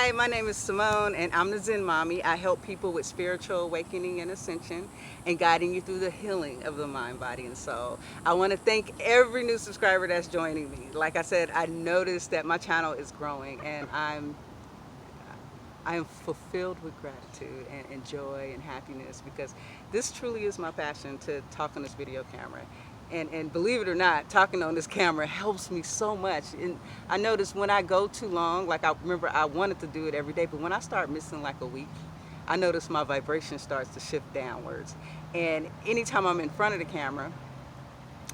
Hi, my name is Simone, and I'm the Zen Mommy. I help people with spiritual awakening and ascension and guiding you through the healing of the mind, body, and soul. I want to thank every new subscriber that's joining me. Like I said, I noticed that my channel is growing, and I am fulfilled with gratitude and joy and happiness, because this truly is my passion, to talk on this video camera. And believe it or not, talking on this camera helps me so much. And I notice when I go too long, like I remember I wanted to do it every day, but when I start missing like a week, I notice my vibration starts to shift downwards. And anytime I'm in front of the camera,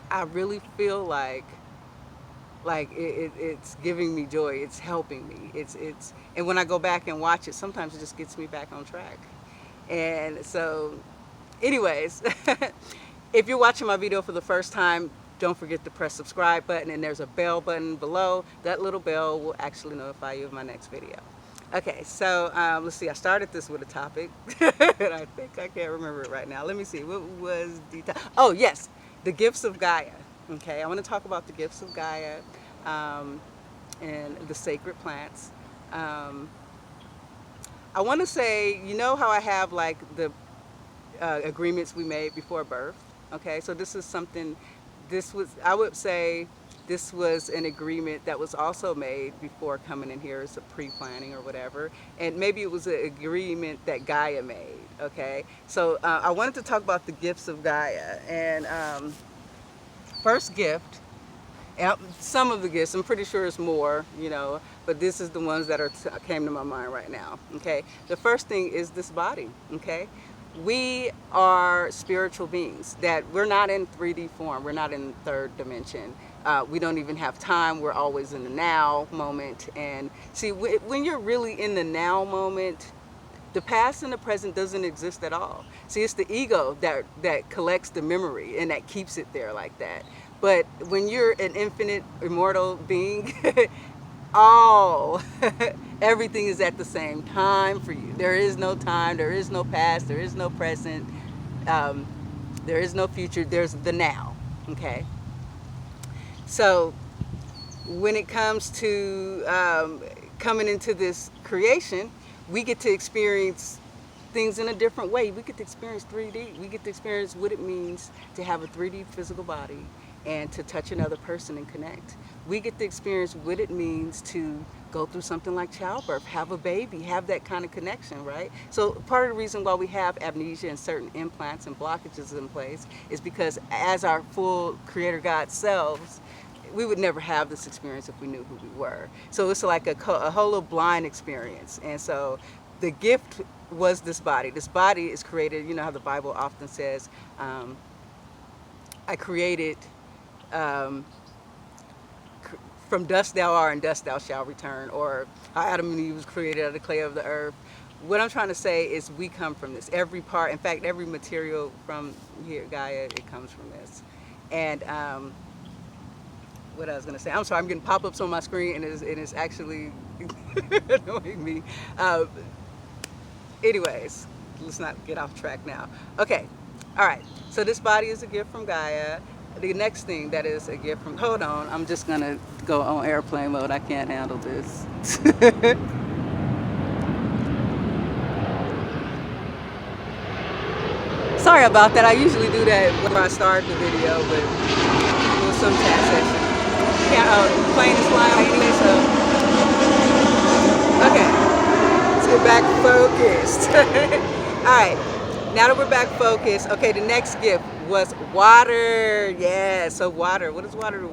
I really feel like it's giving me joy. It's helping me. And when I go back and watch it, sometimes it just gets me back on track. And so, anyways, if you're watching my video for the first time, don't forget to press subscribe button, and there's a bell button below. That little bell will actually notify you of my next video. Okay, so let's see. I started this with a topic, and I think I can't remember it right now. Let me see. What was the topic? Oh yes, the gifts of Gaia. Okay, I want to talk about the gifts of Gaia and the sacred plants. I want to say, you know how I have like the agreements we made before birth? Okay, so this is something, I would say this was an agreement that was also made before coming in here as a pre-planning or whatever. And maybe it was an agreement that Gaia made, okay? So I wanted to talk about the gifts of Gaia. And first gift, and some of the gifts, I'm pretty sure it's more, you know, but this is the ones that came to my mind right now, okay? The first thing is this body, okay? We are spiritual beings, that we're not in 3D form. We're not in third dimension. We don't even have time. We're always in the now moment. And see, when you're really in the now moment, the past and the present doesn't exist at all. See, it's the ego that collects the memory and that keeps it there like that. But when you're an infinite, immortal being, everything is at the same time for you. There is no time, there is no past, there is no present, there is no future, there's the now, okay? So when it comes to coming into this creation, we get to experience things in a different way. We get to experience 3D. We get to experience what it means to have a 3D physical body and to touch another person and connect. We get to experience what it means to go through something like childbirth, have a baby, have that kind of connection, right? So part of the reason why we have amnesia and certain implants and blockages in place is because as our full Creator God selves, we would never have this experience if we knew who we were. So it's like a whole blind experience. And so the gift was this body. This body is created, you know how the Bible often says, I created, from dust thou art and dust thou shalt return, or how Adam and Eve was created out of the clay of the earth. What I'm trying to say is we come from this. Every part, in fact, every material from here, Gaia, it comes from this. And what I was going to say, I'm sorry, I'm getting pop-ups on my screen, and it's actually annoying me. Anyways, let's not get off track now. Okay, all right, so this body is a gift from Gaia. The next thing that is a gift from, hold on, I'm just gonna go on airplane mode. I can't handle this. Sorry about that. I usually do that when I start the video, but it was some chat session. Plane is flying anyway, so. Okay, let's get back focused. All right, now that we're back focused, okay, the next gift was water. Yeah, so water. What is water?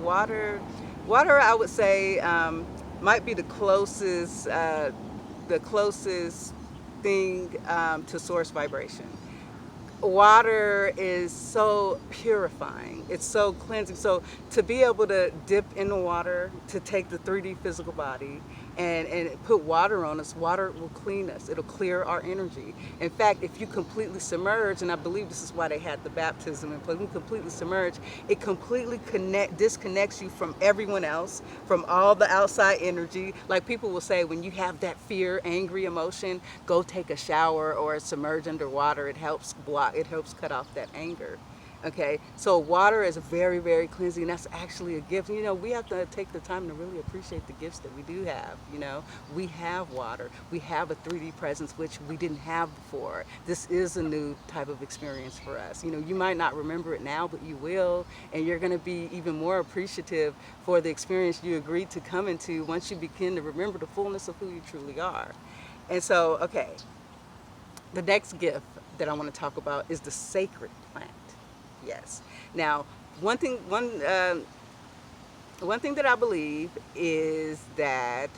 Water, I would say, might be the closest thing to source vibration. Water is so purifying. It's so cleansing. So to be able to dip in the water, to take the 3D physical body and put water on us, water will clean us. It'll clear our energy. In fact, if you completely submerge, and I believe this is why they had the baptism in place, when you completely submerge, it completely disconnects you from everyone else, from all the outside energy. Like people will say, when you have that fear, angry emotion, go take a shower or submerge underwater. It helps cut off that anger. Okay, so water is very, very cleansing. That's actually a gift. You know, we have to take the time to really appreciate the gifts that we do have. You know, we have water. We have a 3D presence, which we didn't have before. This is a new type of experience for us. You know, you might not remember it now, but you will. And you're going to be even more appreciative for the experience you agreed to come into once you begin to remember the fullness of who you truly are. And so, okay, the next gift that I want to talk about is the sacred plant. Yes. Now, one thing that I believe is that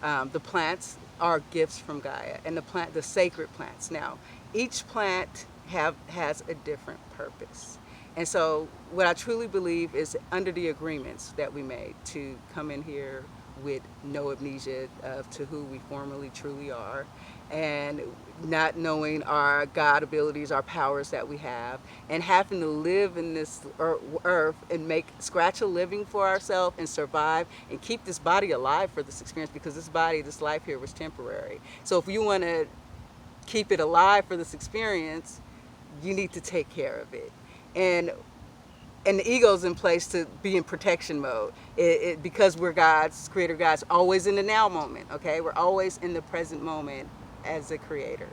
the plants are gifts from Gaia, and the sacred plants. Now, each plant has a different purpose, and so what I truly believe is under the agreements that we made to come in here with no amnesia to who we formally truly are, and not knowing our God abilities, our powers that we have, and having to live in this earth and scratch a living for ourselves and survive and keep this body alive for this experience, because this life here was temporary. So if you want to keep it alive for this experience, you need to take care of it. And the ego's in place to be in protection mode. Because we're God's, creator God's, always in the now moment, okay? We're always in the present moment as a creator.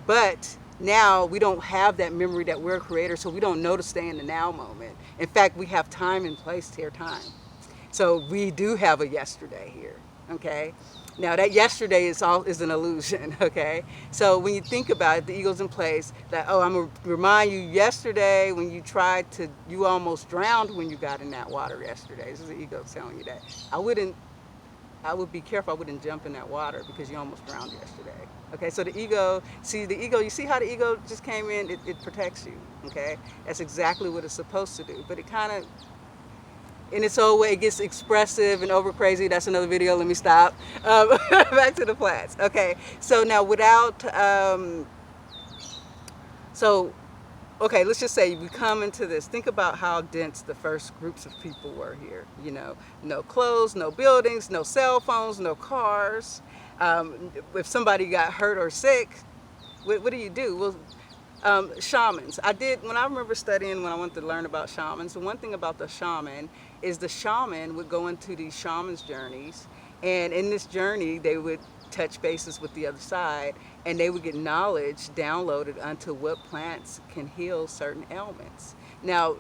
But now we don't have that memory that we're a creator, so we don't know to stay in the now moment. In fact, we have time and place here, time. So we do have a yesterday here, okay? Now that yesterday is an illusion, okay? So when you think about it, the ego's in place that, oh, I'm gonna remind you yesterday when you almost drowned when you got in that water yesterday. This is the ego telling you that. I would be careful, I wouldn't jump in that water because you almost drowned yesterday. Okay, so the ego, you see how the ego just came in, it protects you, okay? That's exactly what it's supposed to do, but it kind of, in its own way, it gets expressive and over crazy. That's another video, let me stop. Back to the plants. Okay, so now okay, let's just say we come into this. Think about how dense the first groups of people were here. You know, no clothes, no buildings, no cell phones, no cars. If somebody got hurt or sick, what do you do? Well, shamans. When I remember studying, when I wanted to learn about shamans, the one thing about the shaman is the shaman would go into these shaman's journeys, and in this journey they would touch bases with the other side, and they would get knowledge downloaded onto what plants can heal certain ailments. Now,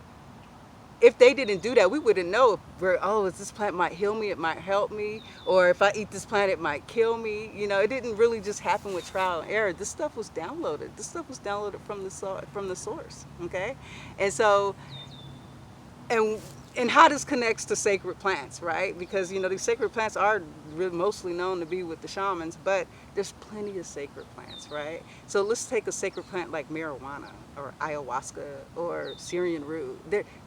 if they didn't do that, we wouldn't know if this plant might heal me, it might help me, or if I eat this plant, it might kill me. You know, it didn't really just happen with trial and error. This stuff was downloaded. This stuff was downloaded from the source, okay? And so, and how this connects to sacred plants, right? Because, you know, these sacred plants are mostly known to be with the shamans, but there's plenty of sacred plants, right? So let's take a sacred plant like marijuana or ayahuasca or Syrian root.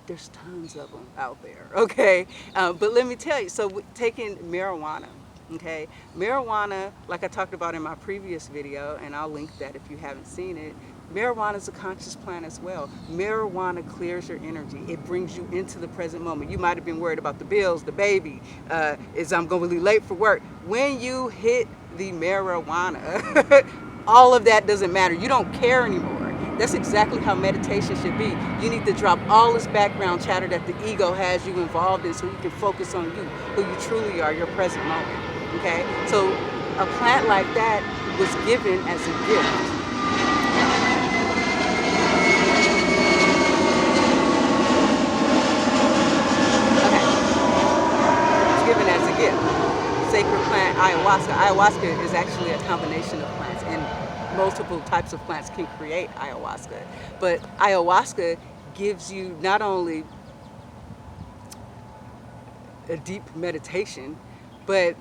There's tons of them out there, okay? But let me tell you, so taking marijuana, okay? Marijuana, like I talked about in my previous video, and I'll link that if you haven't seen it, marijuana is a conscious plant as well. Marijuana clears your energy. It brings you into the present moment. You might have been worried about the bills, the baby, I'm going to be late for work. When you hit the marijuana, all of that doesn't matter. You don't care anymore. That's exactly how meditation should be. You need to drop all this background chatter that the ego has you involved in so you can focus on you, who you truly are, your present moment, okay? So a plant like that was given as a gift. Sacred plant ayahuasca. Ayahuasca is actually a combination of plants, and multiple types of plants can create ayahuasca. But ayahuasca gives you not only a deep meditation, but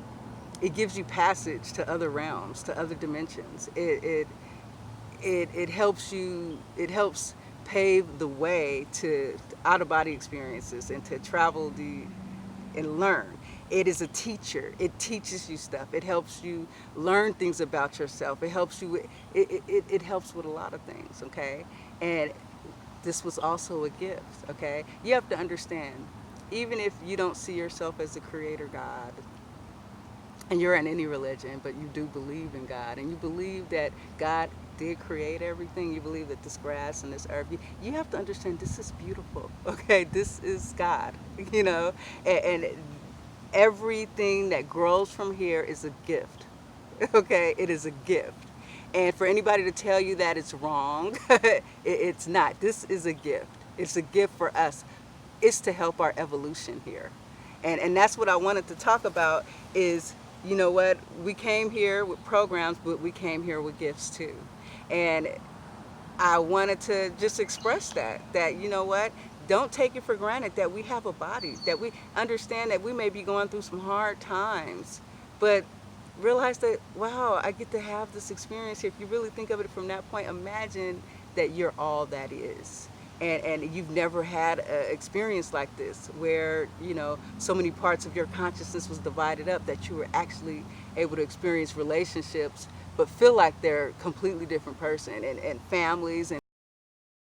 it gives you passage to other realms, to other dimensions. It helps pave the way to out-of-body experiences and to travel and learn. It is a teacher. It teaches you stuff. It helps you learn things about yourself. It helps you. It helps with a lot of things. Okay, and this was also a gift. Okay, you have to understand, even if you don't see yourself as a creator God, and you're in any religion, but you do believe in God, and you believe that God did create everything, you believe that this grass and this earth, you have to understand this is beautiful, okay? This is God, you know, and everything that grows from here is a gift, okay? It is a gift. And for anybody to tell you that it's wrong, it's not. This is a gift. It's a gift for us. It's to help our evolution here. And that's what I wanted to talk about is, you know what, we came here with programs, but we came here with gifts too. And I wanted to just express that, you know what, don't take it for granted that we have a body, that we understand that we may be going through some hard times, but realize that, wow, I get to have this experience here. If you really think of it from that point, imagine that you're all that is. And you've never had an experience like this where, you know, so many parts of your consciousness was divided up that you were actually able to experience relationships but feel like they're a completely different person, and families and